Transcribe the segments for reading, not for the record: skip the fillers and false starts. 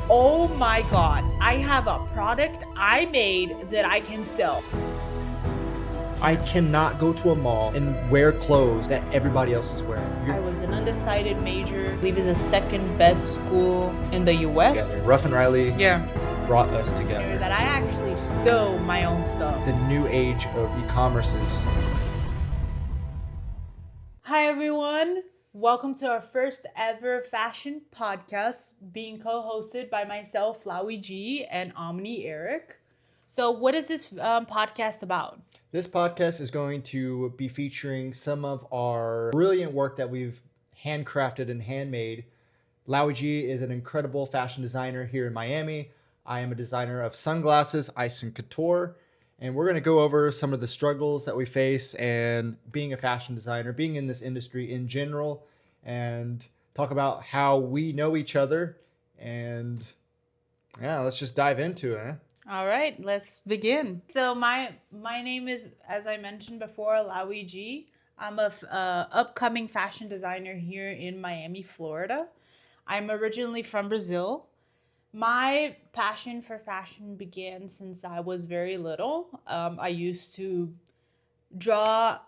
Oh my God, I have a product I made that I can sell. I cannot go to a mall and wear clothes that everybody else is wearing. I was an undecided major. I believe it's the second best school in the US. Together. Rough and Riley Yeah. brought us together. That I actually sew my own stuff. The new age of e-commerce is... Hi everyone. Welcome to our first ever fashion podcast being co-hosted by myself, Lauie G, and OmniErick. So what is this podcast about? This podcast is going to be featuring some of our brilliant work that we've handcrafted and handmade. Lauie G is an incredible fashion designer here in Miami. I am a designer of sunglasses, Ison Couture, and we're going to go over some of the struggles that we face and being a fashion designer, being in this industry in general, and talk about how we know each other. And yeah, let's just dive into it. All right, let's begin. So my name is, as I mentioned before, Lauie G. I'm a upcoming fashion designer here in Miami, Florida. I'm originally from Brazil. My passion for fashion began since I was very little. I used to draw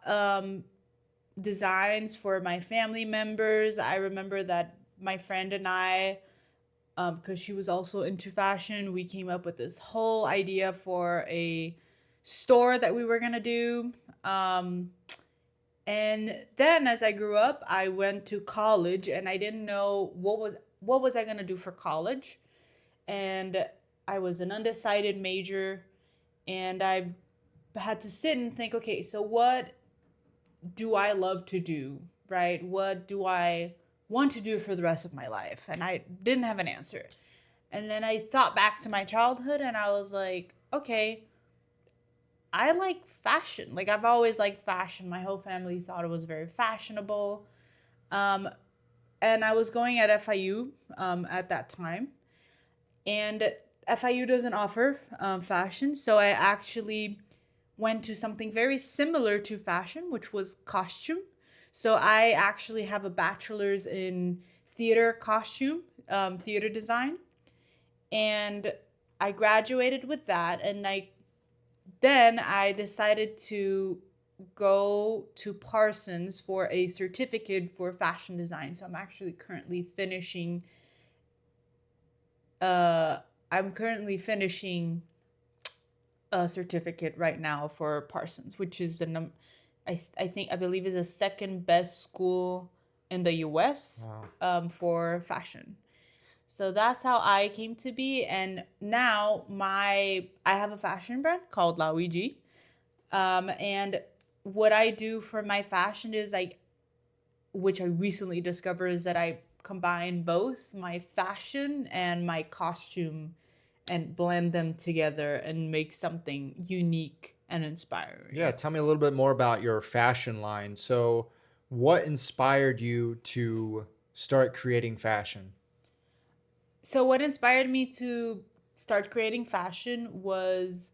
designs for my family members. I remember that my friend and I, because she was also into fashion, we came up with this whole idea for a store that we were gonna do. And then as I grew up, I went to college, and I didn't know what was I gonna do for college. And I was an undecided major, and I had to sit and think, okay, so what do I love to do, right? What do I want to do for the rest of my life? And I didn't have an answer. And then I thought back to my childhood, and I was like, okay, I like fashion. Like, I've always liked fashion. My whole family thought it was very fashionable. And I was going at FIU at that time. And FIU doesn't offer fashion. So I actually went to something very similar to fashion, which was costume. So I actually have a bachelor's in theater costume, theater design. And I graduated with that. And then I decided to go to Parsons for a certificate for fashion design. So I'm actually currently finishing a certificate right now for Parsons, which is I believe is the second best school in the US. Wow. For fashion. So that's how I came to be, and now I have a fashion brand called Lauie G. And what I do for my fashion is which I recently discovered, is that I combine both my fashion and my costume and blend them together and make something unique and inspiring. Yeah, tell me a little bit more about your fashion line. So what inspired you to start creating fashion? So what inspired me to start creating fashion was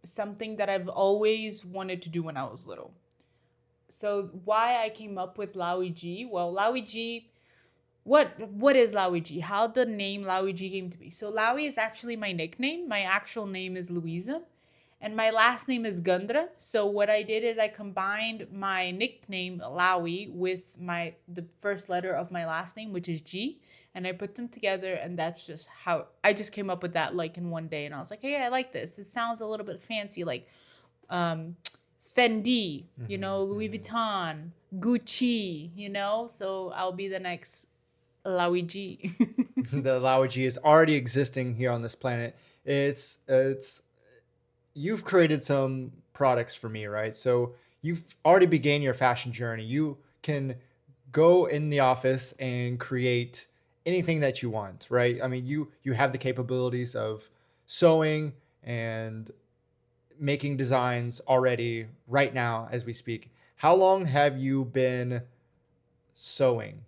something that I've always wanted to do when I was little. So why I came up with Lauie G? Well, Lauie G, what is Lauie G? How the name Lauie G came to be? So Lauie is actually my nickname. My actual name is Louisa, and my last name is Gundra. So what I did is I combined my nickname Lauie with the first letter of my last name, which is G, and I put them together, and that's just how I just came up with that, like, in one day. And I was like, hey, I like this. It sounds a little bit fancy, like Fendi, Louis Vuitton, Gucci, so I'll be the next Lauie G. The Lauie G is already existing here on this planet. It's you've created some products for me, right? So you've already began your fashion journey. You can go in the office and create anything that you want, right? I mean, you have the capabilities of sewing and making designs already right now as we speak. How long have you been sewing?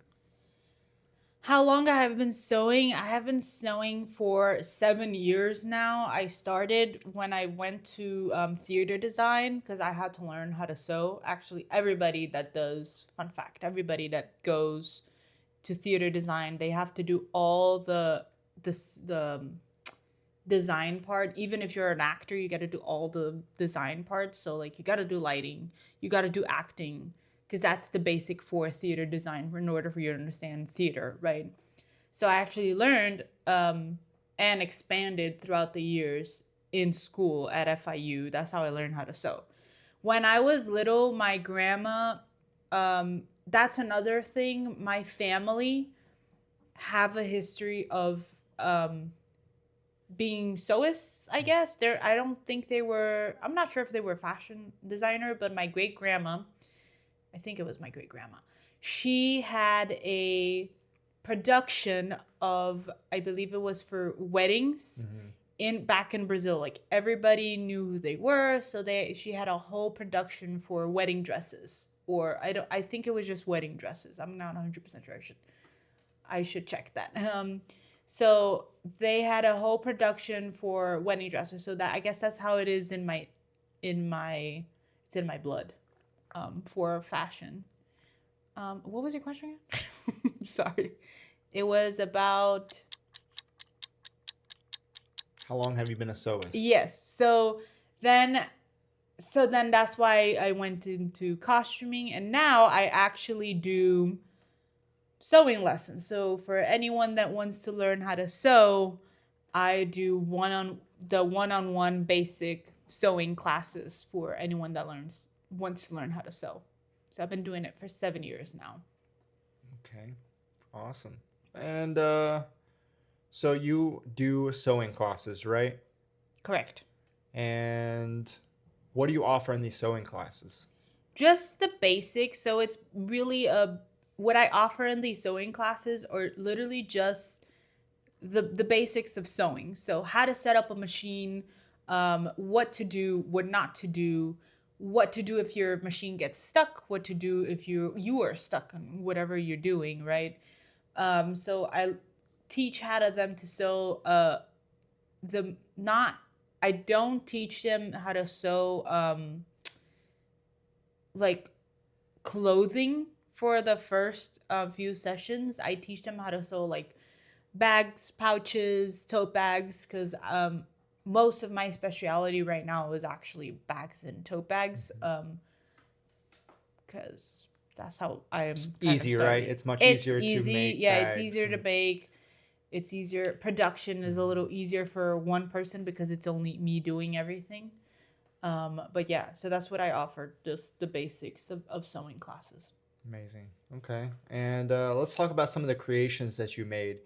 How long I have been sewing? I have been sewing for 7 years now. I started when I went to theater design because I had to learn how to sew. Actually, fun fact, everybody that goes to theater design, they have to do all the the design part. Even if you're an actor, you got to do all the design parts. So like you got to do lighting, you got to do acting, because that's the basic for theater design in order for you to understand theater, right? So I actually learned and expanded throughout the years in school at FIU. That's how I learned how to sew. When I was little, my grandma, that's another thing. My family have a history of being sewists, I guess. I don't think they were, I'm not sure if they were fashion designer, but my great grandma, I think it was my great grandma, she had a production of, I believe it was for weddings in back in Brazil. Like everybody knew who they were, so she had a whole production for wedding dresses. Or I think it was just wedding dresses. I'm not 100% sure. I should check that. So they had a whole production for wedding dresses. So that, I guess that's how it is in my it's in my blood for fashion. What was your question again? Sorry. It was about, How long have you been a sewist? yes. Then then that's why I went into costuming, and now I actually do sewing lessons. So for anyone that wants to learn how to sew, I do one-on-one basic sewing classes for anyone that wants to learn how to sew. So I've been doing it for 7 years now. Okay, awesome. And so you do sewing classes, right? Correct. And what do you offer in these sewing classes? Just the basics. So it's really what I offer in these sewing classes are literally just the basics of sewing. So how to set up a machine, what to do, what not to do, what to do if your machine gets stuck, what to do if you are stuck on whatever you're doing, right? So I teach how to them to sew. The not I don't teach them how to sew like clothing for the first few sessions. I teach them how to sew like bags, pouches, tote bags, because most of my specialty right now is actually bags and tote bags, because that's how I am. It's kind easy, of right? It's much easier to make Yeah, bags. it's easier to make. It's easier. Production is a little easier for one person because it's only me doing everything. But yeah, so that's what I offer, just the basics of sewing classes. Amazing. Okay. And let's talk about some of the creations that you made.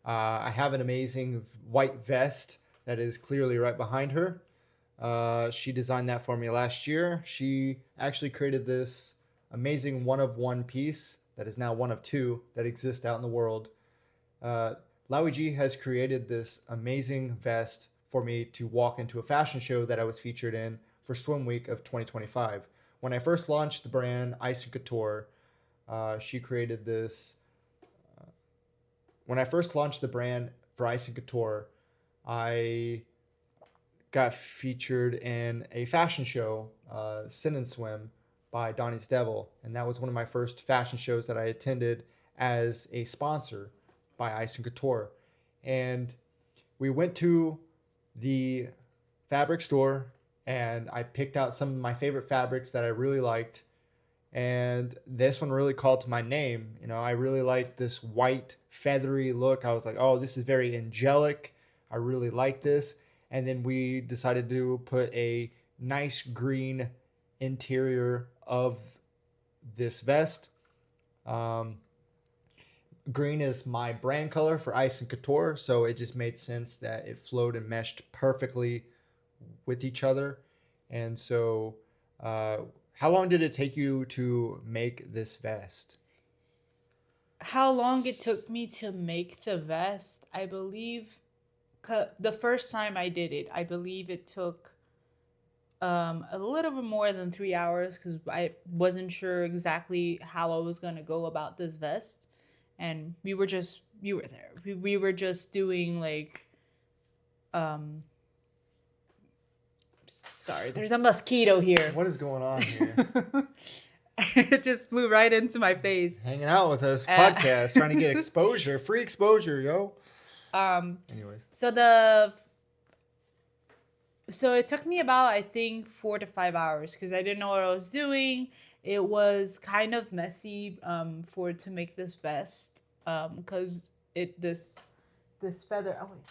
I have an amazing white vest that is clearly right behind her. She designed that for me last year. She actually created this amazing one of one piece that is now one of two that exist out in the world. Lauie G has created this amazing vest for me to walk into a fashion show that I was featured in for Swim Week of 2025. When I first launched the brand Ison Couture, she created this. When I first launched the brand for Ison Couture, I got featured in a fashion show, Sin and Swim, by Donnie's Devil, and that was one of my first fashion shows that I attended as a sponsor by Ison Couture. And we went to the fabric store, and I picked out some of my favorite fabrics that I really liked. And this one really called to my name. You know, I really liked this white, feathery look. I was like, oh, this is very angelic. I really like this. And then we decided to put a nice green interior of this vest. Green is my brand color for Ison Couture, so it just made sense that it flowed and meshed perfectly with each other. And so, how long did it take you to make this vest? How long it took me to make the vest, I believe, the first time I did it, I believe it took a little bit more than 3 hours because I wasn't sure exactly how I was going to go about this vest. And you were there. We were just doing like, sorry, there's a mosquito here. What is going on here? It just flew right into my face. Hanging out with us, podcast, trying to get exposure, free exposure, yo. Anyways. So the so it took me about, I think, 4 to 5 hours because I didn't know what I was doing. It was kind of messy for to make this vest because it this feather oh wait,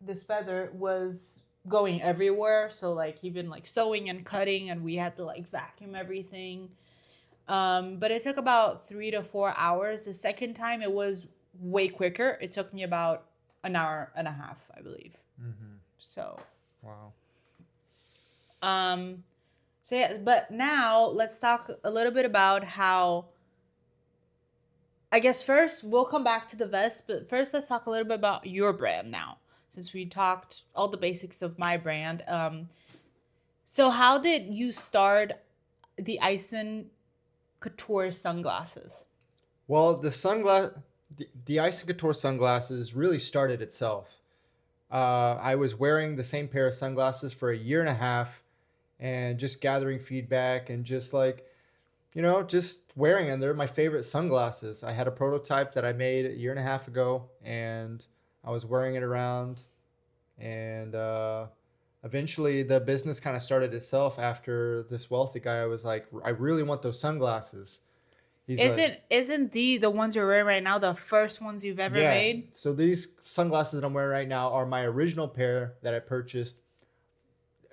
this feather was going everywhere. So like even like sewing and cutting, and we had to like vacuum everything. But it took about 3 to 4 hours. The second time it was way quicker. It took me about an hour and a half, I believe. Mm-hmm. So Wow. Um, so yeah, but now let's talk a little bit about how. I guess first we'll come back to the vest, but first let's talk a little bit about your brand now, since we talked all the basics of my brand. So how did you start the Ison Couture sunglasses? Well, the Ison Couture sunglasses really started itself. I was wearing the same pair of sunglasses for a year and a half, and just gathering feedback and just like, just wearing them. They're my favorite sunglasses. I had a prototype that I made a year and a half ago, and I was wearing it around. And eventually, the business kind of started itself after this wealthy guy. I was like, I really want those sunglasses. He's like, Isn't the ones you're wearing right now the first ones you've ever yeah. made? So these sunglasses that I'm wearing right now are my original pair that I purchased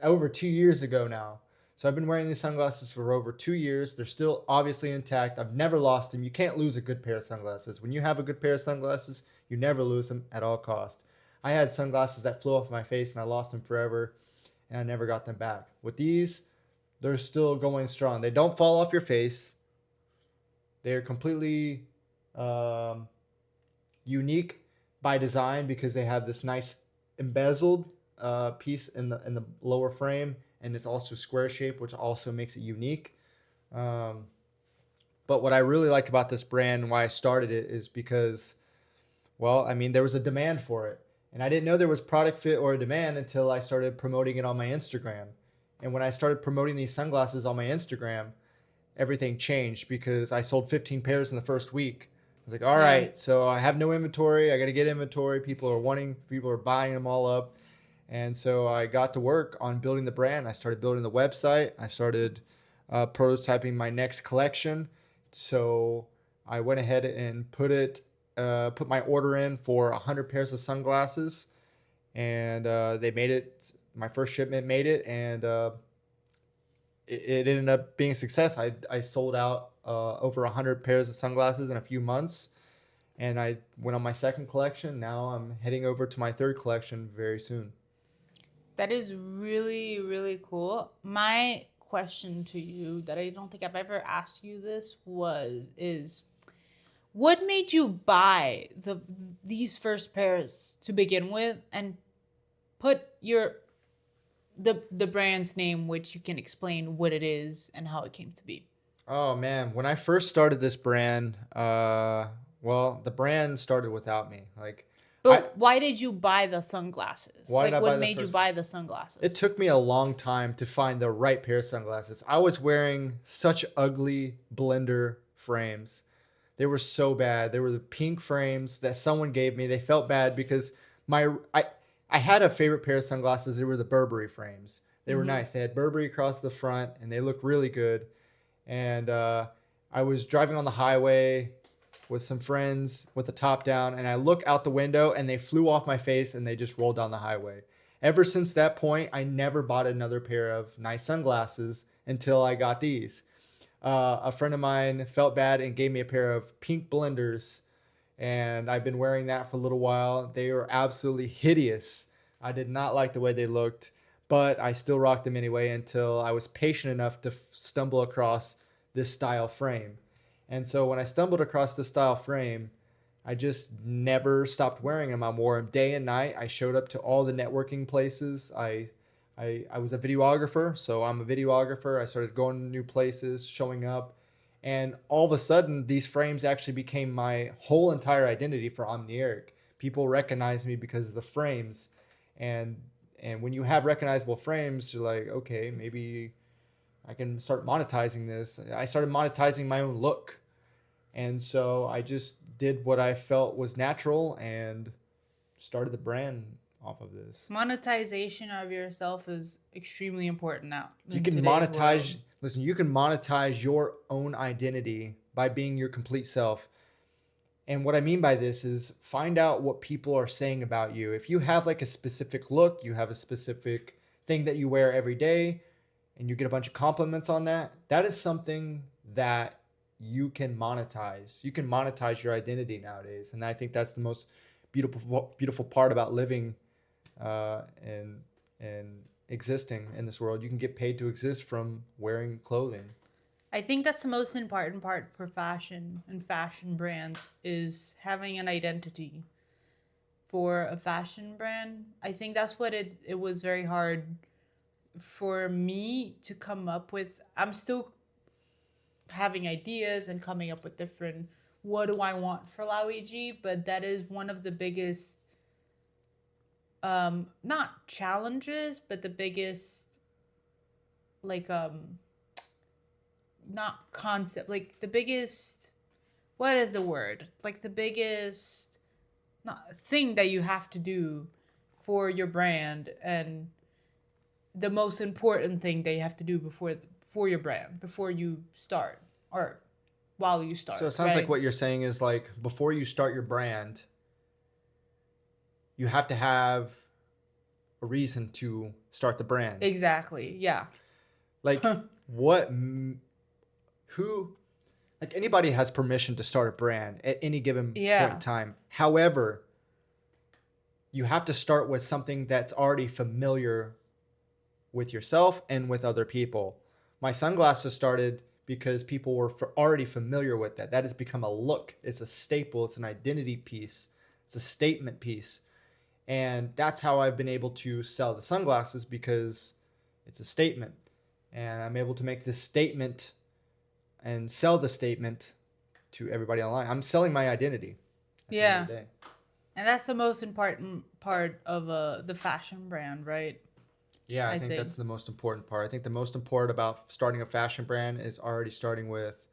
over 2 years ago now. So I've been wearing these sunglasses for over 2 years. They're still obviously intact. I've never lost them. You can't lose a good pair of sunglasses. When you have a good pair of sunglasses, you never lose them at all cost. I had sunglasses that flew off my face and I lost them forever, and I never got them back. With these, they're still going strong. They don't fall off your face. They're completely um, unique by design because they have this nice embezzled piece in the lower frame, and it's also square shape, which also makes it unique. Um, but what I really like about this brand and why I started it is because, well, I mean, there was a demand for it, and I didn't know there was product fit or a demand until I started promoting it on my Instagram. And when I started promoting these sunglasses on my Instagram, everything changed because I sold 15 pairs in the first week. I was like, all Yeah. right, so I have no inventory. I got to get inventory. People are buying them all up. And so I got to work on building the brand. I started building the website. I started prototyping my next collection. So I went ahead and put my order in for 100 pairs of sunglasses, and they made it. My first shipment made it, and it ended up being a success. I sold out over 100 pairs of sunglasses in a few months, and I went on my second collection. Now I'm heading over to my third collection very soon. That is really, really cool. My question to you that I don't think I've ever asked you this was is what made you buy these first pairs to begin with and put the brand's name, which you can explain what it is and how it came to be. Oh man, when I first started this brand, well, the brand started without me. Like, I But why did you buy the sunglasses? why did Like I what buy the made you first? buy the It sunglasses? took me a long time to find the right pair of sunglasses. I was wearing such ugly blender frames. They were so bad. They were the pink frames that someone gave me. They felt bad because my I had a favorite pair of sunglasses. They were the Burberry frames. They were Mm-hmm. nice. They had Burberry across the front, and they looked really good. And I was driving on the highway with some friends with the top down, and I look out the window, and they flew off my face, and they just rolled down the highway. Ever since that point, I never bought another pair of nice sunglasses until I got these. A friend of mine felt bad and gave me a pair of pink blenders, and I've been wearing that for a little while. They were absolutely hideous. I did not like the way they looked, but I still rocked them anyway until I was patient enough to stumble across this style frame. And so when I stumbled across this style frame, I just never stopped wearing them. I wore them day and night. I showed up to all the networking places. I was a videographer, so I'm a videographer. I started going to new places, showing up, and all of a sudden, these frames actually became my whole entire identity for OmniErick. People recognize me because of the frames, and and when you have recognizable frames, you're like, okay, maybe I can start monetizing this. I started monetizing my own look, and so I just did what I felt was natural and started the brand off of this. Monetization of yourself is extremely important now You in can today's world. monetize, listen, you can monetize your own identity by being your complete self. And what I mean by this is find out what people are saying about you. If you have like a specific look, you have a specific thing that you wear every day, and you get a bunch of compliments on that, that is something that you can monetize. You can monetize your identity nowadays. And I think that's the most beautiful part about living and existing in this world. You can get paid to exist from wearing clothing. I think that's the most important part for fashion and fashion brands is having an identity for a fashion brand. I think that's what it was very hard for me to come up with. I'm still having ideas and coming up with different what do I want for Lauie G, but that is one of the biggest not challenges, but the biggest like not concept, like the biggest, what is the word, like the biggest not thing that you have to do for your brand, and the most important thing that you have to do before for your brand before you start or while you So it start, sounds like right? what you're saying is like before you start your brand, you have to have a reason to start the brand. Exactly, yeah. Like what who like anybody has permission to start a brand at any given point in Yeah, time. However, you have to start with something that's already familiar with yourself and with other people. My sunglasses started because people were already familiar with that. That has become a look. It's a staple. It's an identity piece. It's a statement piece. And that's how I've been able to sell the sunglasses, because it's a statement. And I'm able to make this statement and sell the statement to everybody online. I'm selling my identity at the end of yeah. the day. And that's the most important part of the fashion brand, right? Yeah, I I think think. that's the most important part. I think the most important about starting a fashion brand is already starting with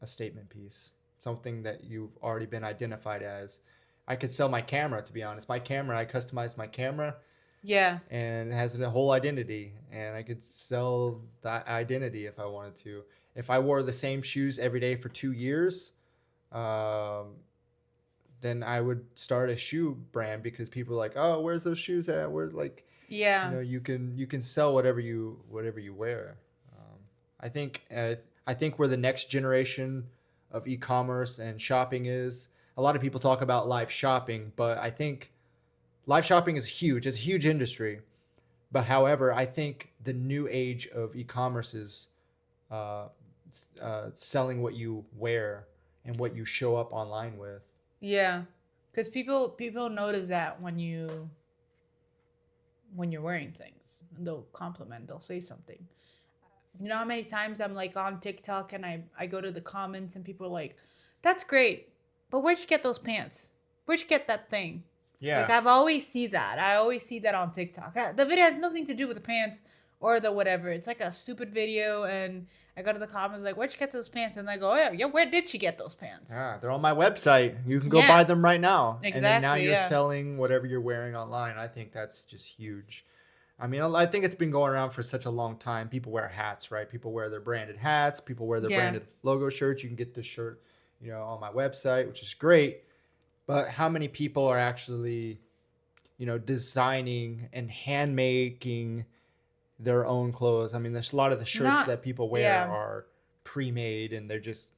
a statement piece, something that you've already been identified as. I could sell my camera, to be honest. My camera, I customized my camera Yeah. and it has a whole identity, and I could sell that identity if I wanted to. If I wore the same shoes every day for 2 years, um, then I would start a shoe brand, because people are like, oh, where's those shoes at? Where's like, Yeah. you can sell whatever you wear. Um, I think where the next generation of e-commerce and shopping is. A lot of people talk about live shopping, but I think live shopping is huge. It's a huge industry. But however, I think the new age of e-commerce is uh, selling what you wear and what you show up online with. Yeah. Cuz people notice that when you're wearing things. They'll compliment, they'll say something. You know how many times I'm like on TikTok and I go to the comments and people are like, "That's great. But where'd you get those pants? Where'd you get that thing?" Like Yeah. I've always see that. I always see that on TikTok. The video has nothing to do with the pants or the whatever. It's like a stupid video, and I go to the comments like, "Where'd you get those pants?" And they go, "Oh yeah, where did she get those pants?" Yeah, they're on my website. You can go Yeah, buy them right now. And then now exactly. you're Yeah, selling whatever you're wearing online. I think that's just huge. I mean, I think it's been going around for such a long time. People wear hats, right? People wear their branded hats. People wear their yeah, branded logo shirts. You can get this shirt, on my website, which is great. But how many people are actually, designing and hand making their own clothes? I mean, there's a lot of the shirts not that people wear yeah, are pre-made, and they're just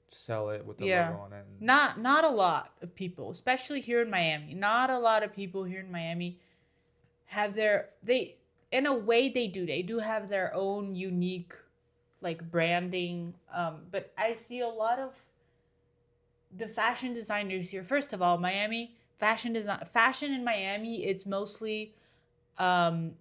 sell it with the yeah. logo on it. And Not a lot of people, especially here in Miami. Not a lot of people here in Miami have they in a way they do. They do have their own unique like branding. But I see a lot of the fashion designers here. First of all, Miami fashion in Miami, it's mostly um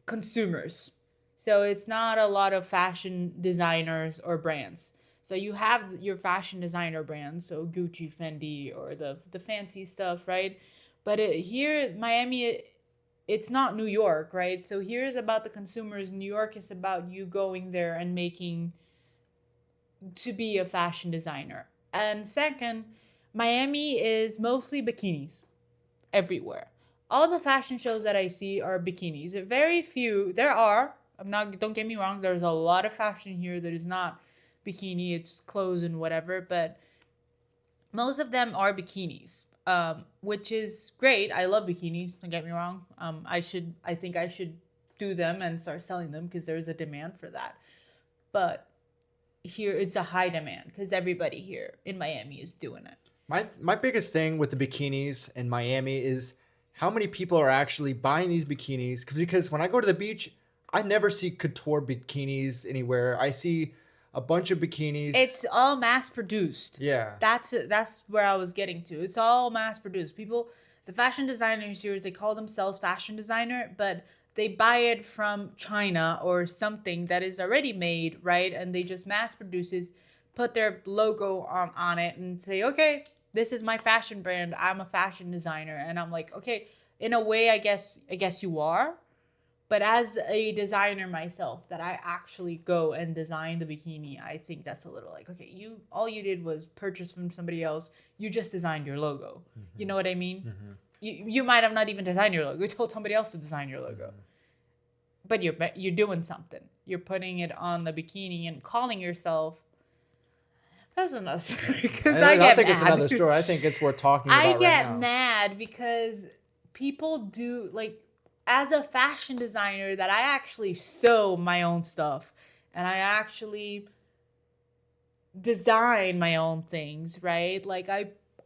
consumers. So it's not a lot of fashion designers or brands. So you have your fashion designer brands, so Gucci, Fendi, or the fancy stuff, right? But here, Miami, it's not New York, right? So here is about the consumers. New York is about you going there and making to be a fashion designer. And second, Miami is mostly bikinis. everywhere. All the fashion shows that I see are bikinis. Very few. There are. I'm not. Don't get me wrong. There's a lot of fashion here that is not bikini. It's clothes and whatever. But most of them are bikinis, which is great. I love bikinis. Don't get me wrong. I should. I think I should do them and start selling them because there's a demand for that. But here it's a high demand because everybody here in Miami is doing it. My biggest thing with the bikinis in Miami is how many people are actually buying these bikinis. Because when I go to the beach, I never see couture bikinis anywhere. I see a bunch of bikinis. It's all mass produced. Yeah. That's where I was getting to. It's all mass produced. People, the fashion designers here, they call themselves fashion designer, but they buy it from China or something that is already made, right? And they just mass produces, put their logo on it and say, okay, this is my fashion brand. I'm a fashion designer. And I'm like, okay, in a way, I guess you are. But as a designer myself, that I actually go and design the bikini, I think that's a little like, okay, all you did was purchase from somebody else. You just designed your logo. Mm-hmm. You know what I mean? Mm-hmm. You might have not even designed your logo. You told somebody else to design your logo. Mm-hmm. But you're doing something. You're putting it on the bikini and calling yourself. That's another story. Because I don't think it's another story. I think it's worth talking about right now. I get mad because people do, like, as a fashion designer, that I actually sew my own stuff. And I actually design my own things, right? Like,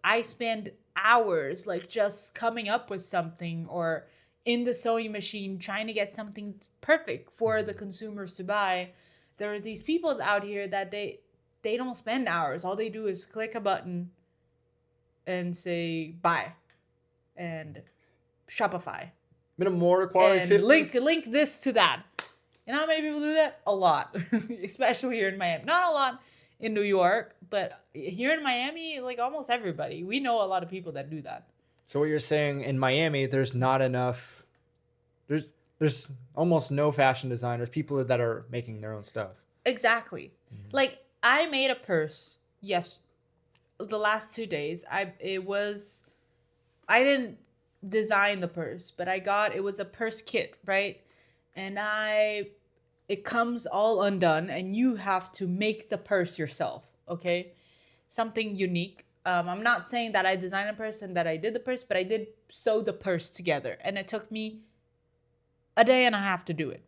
I spend hours, like, just coming up with something or in the sewing machine trying to get something perfect for the consumers to buy. There are these people out here that they don't spend hours. All they do is click a button and say buy and Shopify. Minimum order quality and 50. Link this to that. You know how many people do that? A lot. Especially here in Miami. Not a lot in New York, but here in Miami, like almost everybody. We know a lot of people that do that. So what you're saying, in Miami, there's not enough. There's almost no fashion designers, people that are making their own stuff. Exactly. Mm-hmm. Like, I made a purse. Yes, the last 2 days. I didn't design the purse, but it was a purse kit, right? And it comes all undone, and you have to make the purse yourself. Okay, something unique. I'm not saying that I designed a purse and that I did the purse, but I did sew the purse together, and it took me a day and a half to do it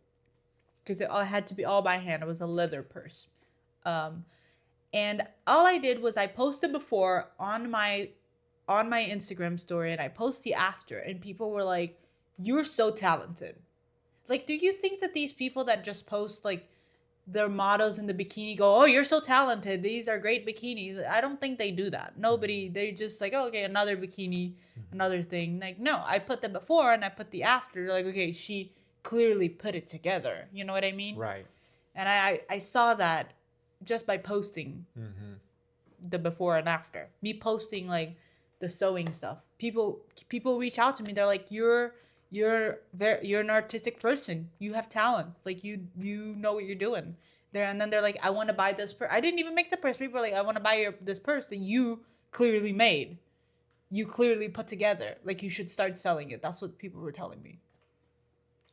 because it all had to be all by hand. It was a leather purse. And all I did was I posted before on my Instagram story, and I post the after, and people were like, "You're so talented." Like, do you think that these people that just post like their models in the bikini go, "Oh, you're so talented. These are great bikinis"? I don't think they do that. Nobody. They just like, "Oh, okay, another bikini, another thing." Like, no, I put the before and I put the after. Like, okay, she clearly put it together. You know what I mean? Right. And I saw that just by posting the before and after. Me posting like the sewing stuff. People reach out to me. They're like, you're an artistic person. You have talent. Like, you know what you're doing. And then they're like, I want to buy this purse. I didn't even make the purse. People are like, I want to buy this purse that you clearly made. You clearly put together. Like, you should start selling it. That's what people were telling me.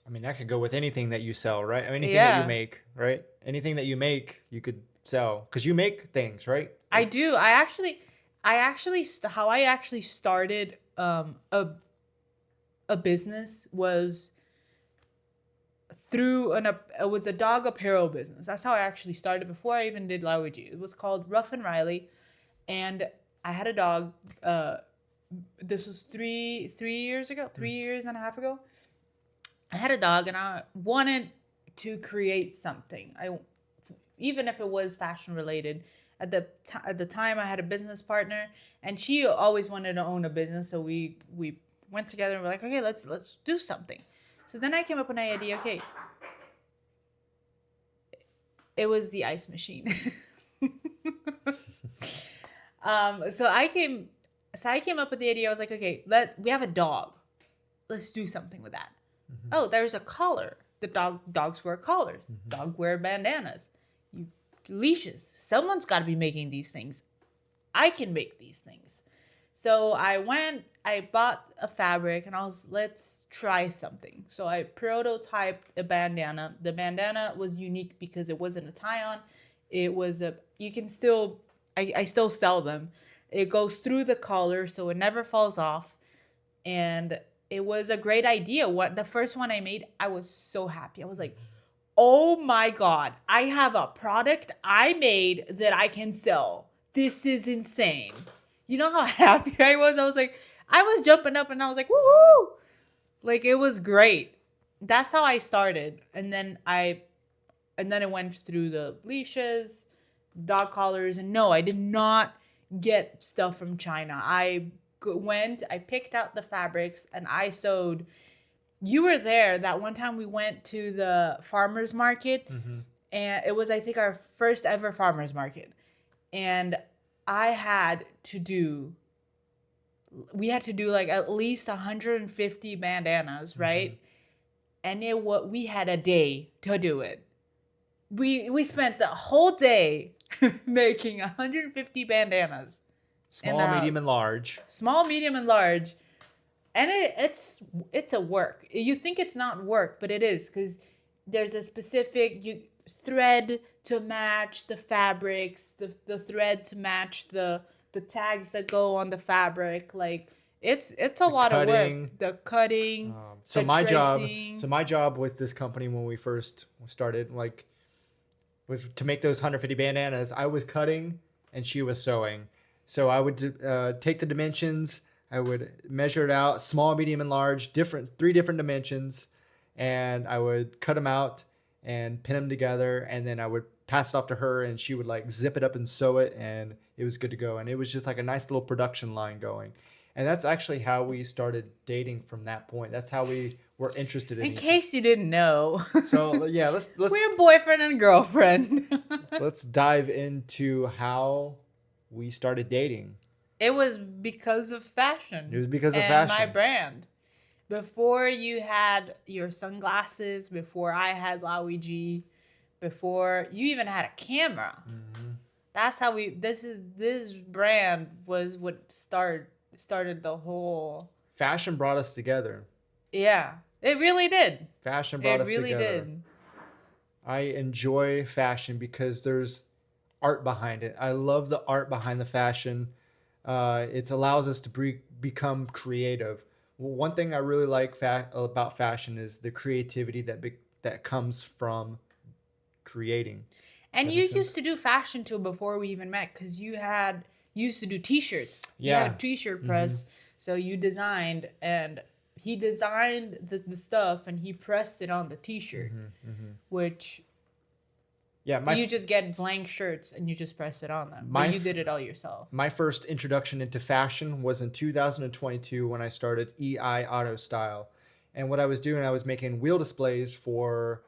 I mean, that could go with anything that you sell, right? I mean, anything that you make, right? Anything that you make, you could sell because you make things, right? I do. How I actually started a business was through it was a dog apparel business. That's how I actually started before I even did Lauie G. It was called Rough and Riley, and I had a dog. This was 3 years ago, 3 years and a half ago. I had a dog, and I wanted to create something. Even if it was fashion related. At the time, I had a business partner, and she always wanted to own a business. So we went together and we're like, okay, let's do something. So then I came up with an idea. Okay, it was the ice machine. So I came up with the idea. I was like, okay, we have a dog. Let's do something with that. Mm-hmm. Oh, there's a collar. The dogs wear collars. Mm-hmm. Dogs wear bandanas. Leashes. Someone's got to be making these things. I can make these things. So I bought a fabric and let's try something. So I prototyped a bandana. The bandana was unique because it wasn't a tie on. It was you can still, I still sell them. It goes through the collar so it never falls off. And it was a great idea. What the first one I made, I was so happy. I was like, oh my God, I have a product I made that I can sell. This is insane. You know how happy I was? I was like, I was jumping up and I was like, woohoo! Like it was great. That's how I started. And then it went through the leashes, dog collars, and no, I did not get stuff from China. I picked out the fabrics and I sewed. You were there that one time we went to the farmers market, Mm-hmm. and it was, I think, our first ever farmers market. And I had to do we had to do like at least 150 bandanas, Mm-hmm. right? And we had a day to do it. We spent the whole day making 150 bandanas in the Small, medium, house. and large. Small, medium, and large. And it's a work. You think it's not work, but it is, because there's a specific thread to match the fabrics, the thread to match the tags that go on the fabric. Like it's a The lot of work. cutting. The cutting, So the my job, tracing. with this company when we first started, like, was to make those 150 bandanas. I was cutting and she was sewing. So I would take the dimensions. I would measure it out, small, medium, and large, three different dimensions, and I would cut them out and pin them together, and then I would pass it off to her, and she would like zip it up and sew it, and it was good to go. And it was just like a nice little production line going. And that's actually how we started dating from that point. That's how we were interested in In each other. case you didn't know, So yeah, let's we're boyfriend and girlfriend. let's dive into how we started dating. It was because of It fashion was because of and my fashion. brand. Before you had your sunglasses, before I had Lauie G, before you even had a camera. Mm-hmm. That's how this brand was what started the whole. Fashion brought us together. Yeah, it really did. Fashion brought It us really together. did. I enjoy fashion because there's art behind it. I love the art behind the fashion. It allows us to become creative. One thing I really like about fashion is the creativity that comes from creating. And That you makes sense. used to do fashion too before we even met, because you used to do t-shirts. You had Yeah. a t-shirt Mm-hmm. press, so you designed, and he designed the stuff and he pressed it on the t-shirt, Mm-hmm. Mm-hmm. which Yeah, you just get blank shirts and you just press it on them. my But you f- did it all yourself. my first introduction into fashion was in 2022 when I started EI Auto Style. And what I was doing, I was making wheel displays for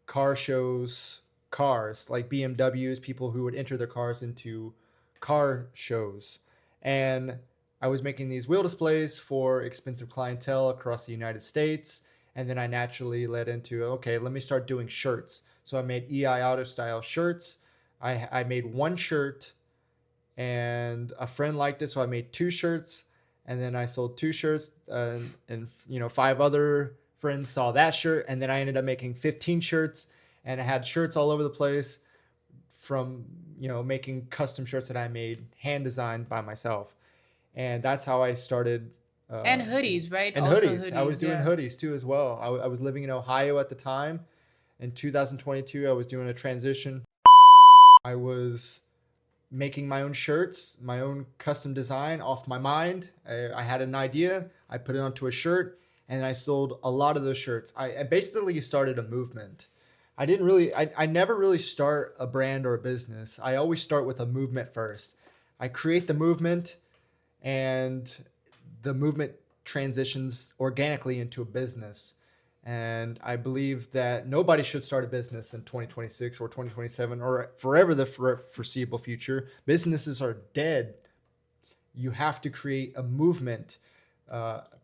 car shows, cars like BMWs, people who would enter their cars into car shows. And I was making these wheel displays for expensive clientele across the United States. And then I naturally led into, okay, let me start doing shirts. So I made EI Auto Style shirts. I made one shirt and a friend liked it, so I made two shirts, and then I sold two shirts, and five other friends saw that shirt, and then I ended up making 15 shirts, and I had shirts all over the place from making custom shirts that I made hand designed by myself, and that's how I started. And hoodies, right? And Also hoodies, I was hoodies, doing yeah. hoodies too as well. I was living in Ohio at the time. In 2022, I was doing a transition. I was making my own shirts, my own custom design off my mind. I had an idea, I put it onto a shirt, and I sold a lot of those shirts. I basically started a movement. I never really start a brand or a business. I always start with a movement first. I create the movement, and the movement transitions organically into a business. And I believe that nobody should start a business in 2026 or 2027 or forever the foreseeable future. Businesses are dead. You have to create a movement.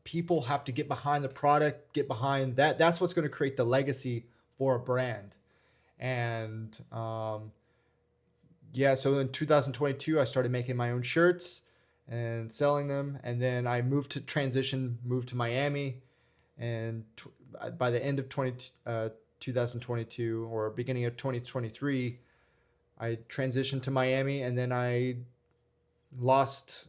People have to get behind the product, get behind that. That's what's going to create the legacy for a brand. And yeah, so in 2022, I started making my own shirts. and selling them. And then I moved to Miami. And by the end of 2022 or beginning of 2023, I transitioned to Miami, and then I lost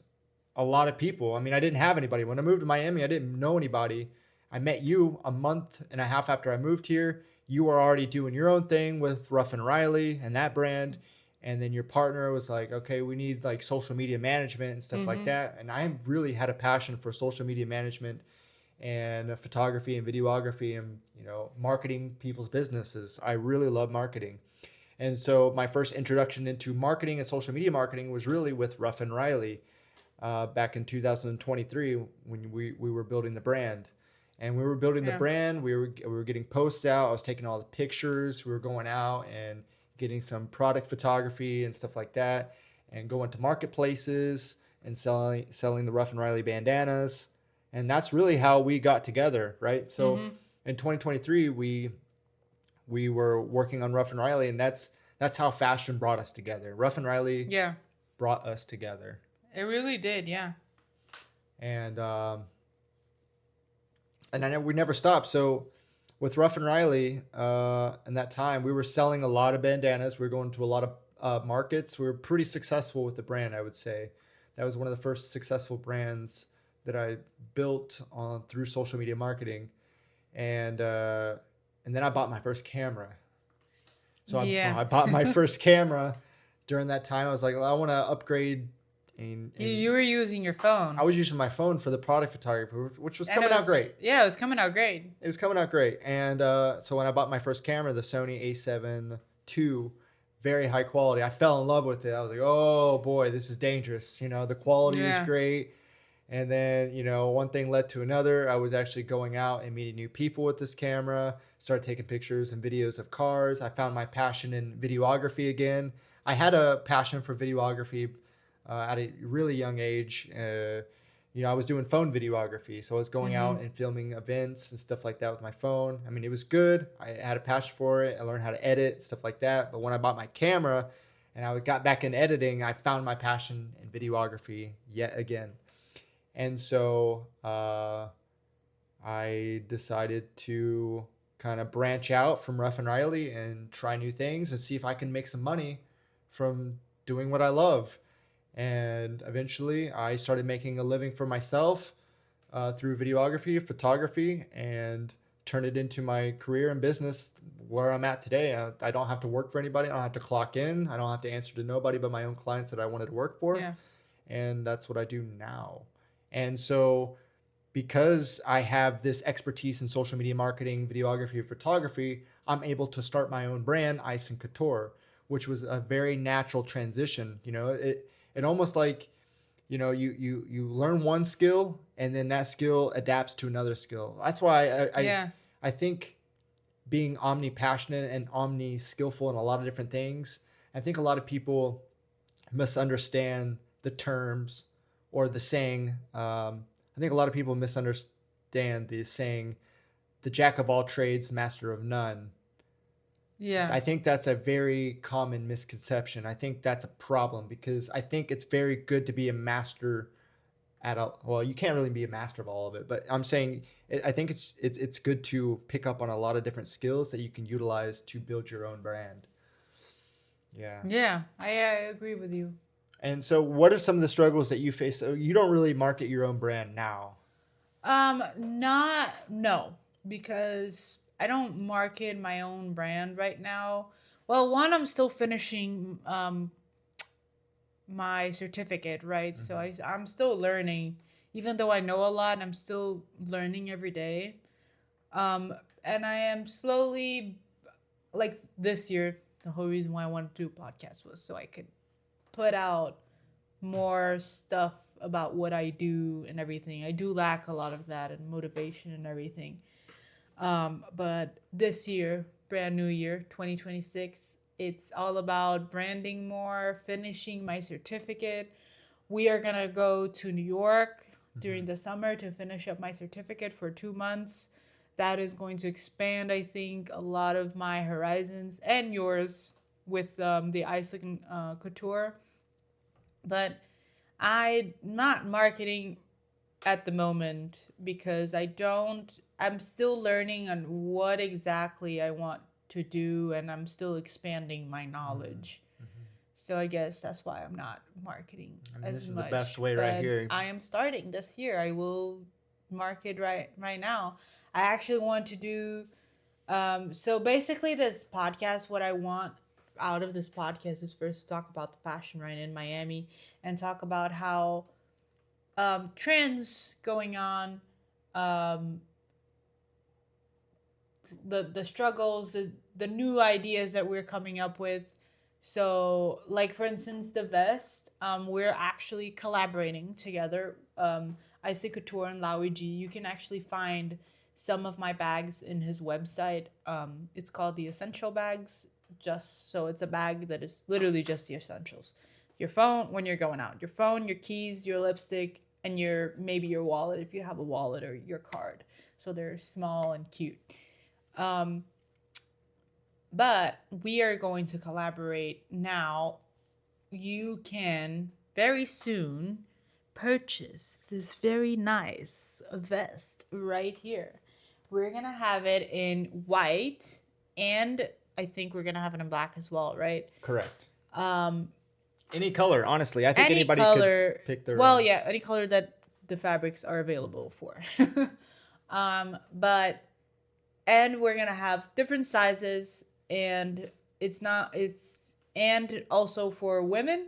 a lot of people. I mean, I didn't have anybody. When I moved to Miami, I didn't know anybody. I met you a month and a half after I moved here. You were already doing your own thing with Ruff and Riley and that brand. And then your partner was like, okay, we need like social media management and stuff like Mm-hmm. that. And I really had a passion for social media management and photography and videography and, marketing people's businesses. I really love marketing. And so my first introduction into marketing and social media marketing was really with Ruff and Riley back in 2023 when we were building the brand. And we were building the Yeah. brand. We were getting posts out. I was taking all the pictures. We were going out and getting some product photography and stuff like that, and going to marketplaces and selling the Ruff and Riley bandanas. And that's really how we got together, right? So Mm-hmm. in 2023, we were working on Ruff and Riley, and that's how fashion brought us together. Ruff and Riley Yeah. brought us together, It really did. Yeah. and and I know we never stopped. So with Ruff and Riley, in that time, we were selling a lot of bandanas. We were going to a lot of markets. We were pretty successful with the brand, I would say. That was one of the first successful brands that I built on through social media marketing, and uh, and then I bought my first camera. So Yeah. I bought my first camera during that time. I was like, well, I want to upgrade, You and were using your I phone, was using my phone for the product photography, which was and it coming out was great. yeah, it was coming out great. It was coming out great. And so when I bought my first camera, the Sony A7 II, very high quality, I fell in love with it. I was like, oh boy, this is dangerous. The quality is Yeah. great. And then, one thing led to another. I was actually going out and meeting new people with this camera, started taking pictures and videos of cars. I found my passion in videography again. I had a passion for videography at a really young age. I was doing phone videography. So I was going Mm-hmm. out and filming events and stuff like that with my phone. I mean, it was good. I had a passion for it. I learned how to edit, stuff like that. But when I bought my camera and I got back in editing, I found my passion in videography yet again. And so I decided to kind of branch out from Ruff and Riley and try new things and see if I can make some money from doing what I love. And eventually I started making a living for myself through videography, photography, and turn it into my career and business where I'm at today. I don't have to work for anybody. I don't have to clock in. I don't have to answer to nobody but my own clients that I wanted to work for. Yeah. And that's what I do now. And so, because I have this expertise in social media marketing, videography, and photography, I'm able to start my own brand, Ison Couture, which was a very natural transition. It almost like, you learn one skill and then that skill adapts to another skill. That's why Yeah. I think being omni passionate and omni skillful in a lot of different things, I think a lot of people misunderstand the terms or the saying. I think a lot of people misunderstand the saying, the jack of all trades, master of none. Yeah. I think that's a very common misconception. I think that's a problem because I think it's very good to be a master at a, well, you can't really be a master of all of it, but I'm saying I think it's good to pick up on a lot of different skills that you can utilize to build your own brand. Yeah. Yeah. I agree with you. And so what are some of the struggles that you face? So you don't really market your own brand now. Not no, because I don't market my own brand right now. Well, one, I'm still finishing my certificate, right? So Mm-hmm. I'm still learning, even though I know a lot. I'm still learning every day. Um, and I am slowly, like this year, the whole reason why I wanted to do a podcast was so I could put out more stuff about what I do and everything. I do lack a lot of that and motivation and everything. But this year, brand new year, 2026, it's all about branding more, finishing my certificate. We are going to go to New York Mm-hmm. during the summer to finish up my certificate for 2 months. That is going to expand, I think, a lot of my horizons and yours with the Ison Couture. But I'm not marketing at the moment because I'm still learning on what exactly I want to do, and I'm still expanding my knowledge. Mm-hmm. So I guess that's why I'm not marketing I mean, this as is the best much. way right But here. I am starting this year. I will market right now. I actually want to do so basically this podcast, what I want out of this podcast is first to talk about the fashion right in Miami and talk about how trends going on, um, the struggles, the new ideas that we're coming up with. So, like for instance, the vest, we're actually collaborating together. Ison Couture and Lauie G. You can actually find some of my bags in his website. It's called the Essential Bags. Just so it's a bag that is literally just the essentials. Your phone when you're going out, your phone, your keys, your lipstick, and your maybe your wallet if you have a wallet or your card. So they're small and cute. Um, but we are going to collaborate now. You can very soon purchase this very nice vest right here. We're going to have it in white, and I think we're going to have it in black as well, right? Correct. Um, Any color, honestly. I think any anybody could color. pick their Well, own. yeah, any color that the fabrics are available for. But and we're gonna have different sizes, and it's and also for women,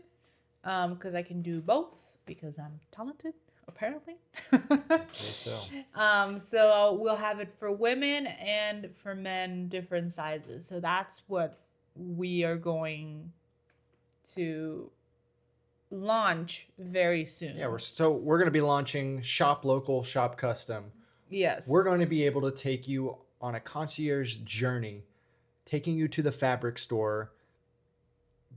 because I can do both because I'm talented apparently. I'd say so. So we'll have it for women and for men, different sizes. So that's what we are going to launch very soon. Yeah, we're going to be launching Shop Local, Shop Custom. Yes. We're going to be able to take you on a concierge journey, taking you to the fabric store,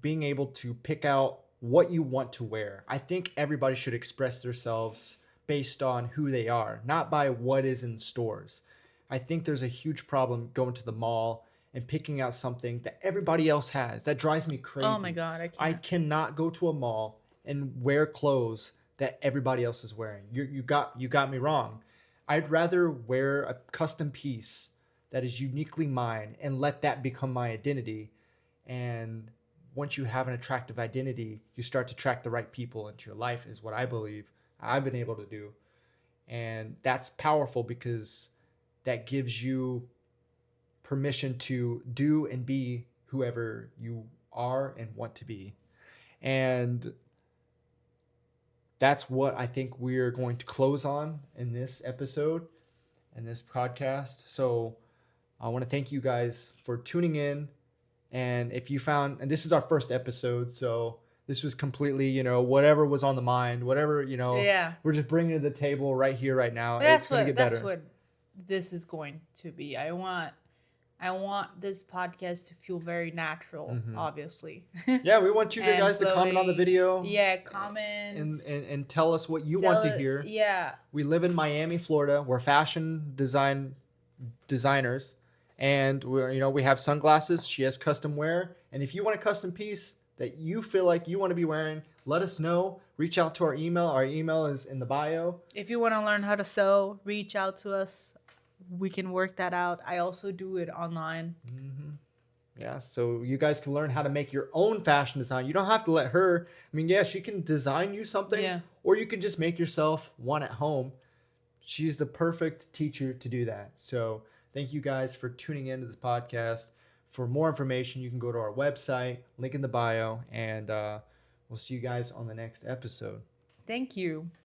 being able to pick out what you want to wear. I think everybody should express themselves based on who they are, not by what is in stores. I think there's a huge problem going to the mall and picking out something that everybody else has. That drives me crazy. Oh my god, I can't. cannot go to a mall and wear clothes that everybody else is wearing. You got me wrong. I'd rather wear a custom piece that is uniquely mine and let that become my identity. And once you have an attractive identity, you start to attract the right people into your life, is what I believe I've been able to do. And that's powerful because that gives you permission to do and be whoever you are and want to be. And that's what I think we're going to close on in this episode and this podcast. So I want to thank you guys for tuning in. And if you found, and this is our first episode, so this was completely, whatever was on the mind, whatever, Yeah. we're just bringing it to the table right here, right now. It's going to get better. That's what this is going to be. I want this podcast to feel very natural, obviously. Yeah, we want you And guys to comment on the flowing. video. Yeah, comment. And tell us what you want to hear. Yeah. We live in Miami, Florida. We're fashion designers. And we have sunglasses. She has custom wear. And if you want a custom piece that you feel like you want to be wearing, let us know. Reach out to our email. Our email is in the bio. If you want to learn how to sew, reach out to us. We can work that out. I also do it online. Mm-hmm. Yeah, so you guys can learn how to make your own fashion design. You don't have to let her. I mean, yeah, she can design you something. Yeah. Or you can just make yourself one at home. She's the perfect teacher to do that. So thank you guys for tuning into this podcast. For more information, you can go to our website, link in the bio, and we'll see you guys on the next episode. Thank you.